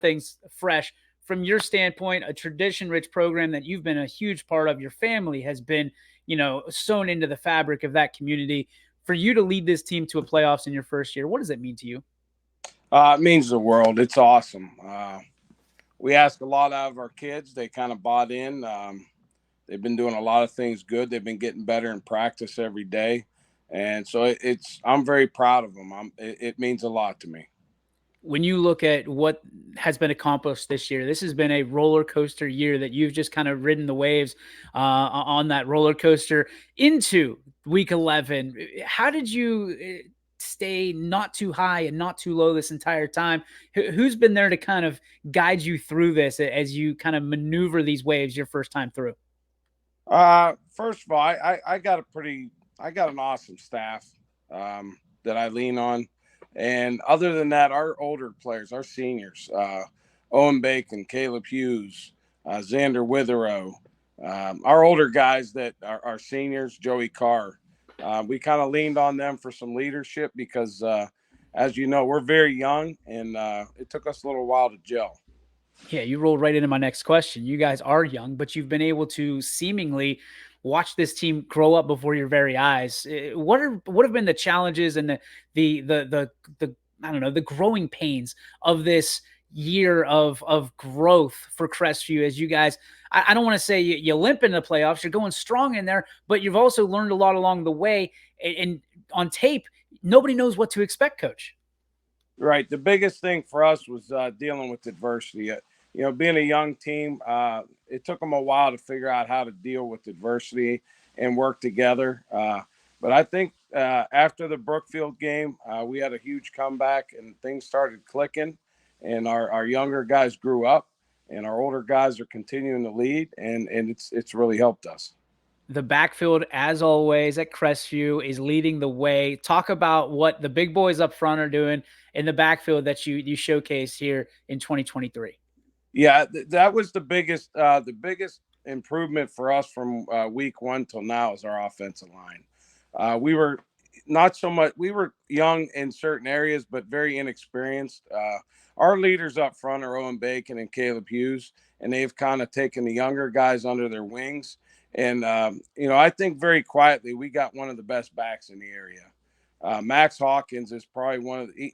things fresh. From your standpoint, a tradition-rich program that you've been a huge part of, your family has been, sewn into the fabric of that community. For you to lead this team to a playoffs in your first year, what does it mean to you? It means the world. It's awesome. We ask a lot out of our kids. They kind of bought in. They've been doing a lot of things good. They've been getting better in practice every day, and so it's. I'm very proud of them. It means a lot to me. When you look at what has been accomplished this year, this has been a roller coaster year that you've just kind of ridden the waves on that roller coaster into week 11. How did you stay not too high and not too low this entire time? Who's been there to kind of guide you through this as you kind of maneuver these waves your first time through? First of all, I got an awesome staff that I lean on, and other than that, our older players, our seniors, Owen Bacon, Caleb Hughes, Xander Witherow, our older guys that are seniors, Joey Carr. We kind of leaned on them for some leadership because, as you know, we're very young, and it took us a little while to gel. Yeah, you rolled right into my next question. You guys are young, but you've been able to seemingly watch this team grow up before your very eyes. What have been the challenges and the I don't know, the growing pains of this year of growth for Crestview as you guys, I don't want to say you limp in the playoffs, you're going strong in there, but you've also learned a lot along the way. And on tape, nobody knows what to expect, coach. Right. The biggest thing for us was dealing with adversity. Being a young team, it took them a while to figure out how to deal with adversity and work together. But I think after the Brookfield game, we had a huge comeback and things started clicking. And our younger guys grew up, and our older guys are continuing to lead, and it's really helped us. The backfield, as always, at Crestview is leading the way. Talk about what the big boys up front are doing in the backfield that you showcase here in 2023. Yeah, that was the biggest improvement for us from week one till now is our offensive line. We were not so much. We were young in certain areas, but very inexperienced. Our leaders up front are Owen Bacon and Caleb Hughes, and they've kind of taken the younger guys under their wings. And I think very quietly we got one of the best backs in the area. Max Hawkins is probably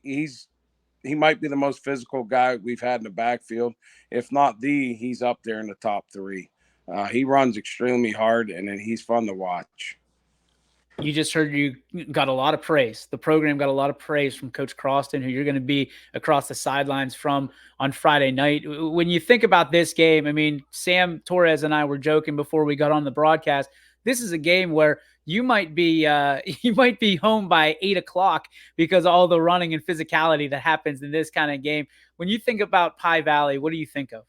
he might be the most physical guy we've had in the backfield. If not he's up there in the top three. He runs extremely hard, and then he's fun to watch. You just heard you got a lot of praise. The program got a lot of praise from Coach Croston, who you're going to be across the sidelines from on Friday night. When you think about this game, I mean, Sam Torres and I were joking before we got on the broadcast. This is a game where you might be you might be home by 8 o'clock because of all the running and physicality that happens in this kind of game. When you think about Pie Valley, what do you think of?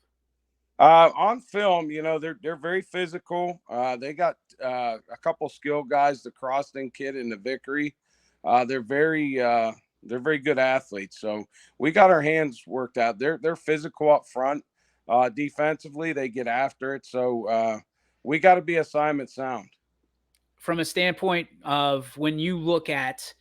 On film, they're very physical. They got a couple skill guys, the Croston kid and the Vickery. They're very good athletes. So we got our hands worked out. They're physical up front. Defensively, they get after it. So we got to be assignment sound. From a standpoint of when you look at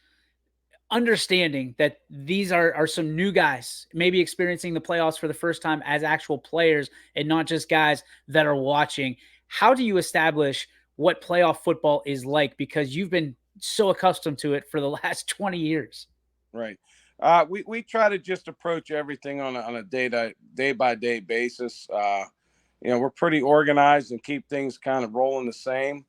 understanding that these are some new guys, maybe experiencing the playoffs for the first time as actual players and not just guys that are watching. How do you establish what playoff football is like? Because you've been so accustomed to it for the last 20 years. Right. We try to just approach everything on a day by day basis. We're pretty organized and keep things kind of rolling the same.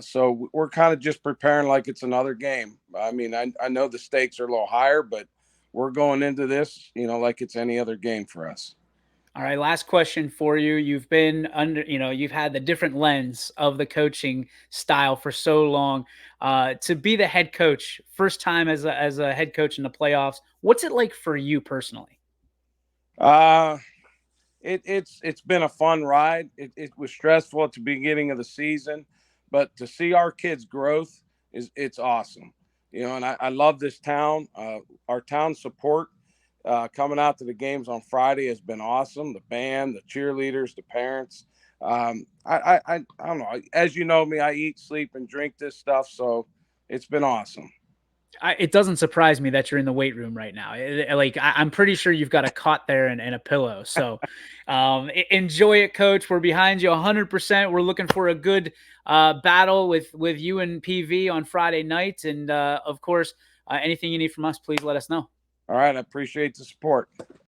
So we're kind of just preparing like it's another game. I mean, I know the stakes are a little higher, but we're going into this, like it's any other game for us. All right, last question for you. You've been under, you've had the different lens of the coaching style for so long. To be the head coach, first time as a head coach in the playoffs, what's it like for you personally? Uh, it's been a fun ride. It was stressful at the beginning of the season, but to see our kids' growth it's awesome. And I love this town. Our town support coming out to the games on Friday has been awesome. The band, the cheerleaders, the parents. I don't know. As you know me, I eat, sleep, and drink this stuff, so it's been awesome. It doesn't surprise me that you're in the weight room right now. Like I'm pretty sure you've got a cot there and a pillow. So enjoy it, Coach. We're behind you 100%. We're looking for a good battle with you and PV on Friday night, and of course, anything you need from us, please let us know. All right, I appreciate the support.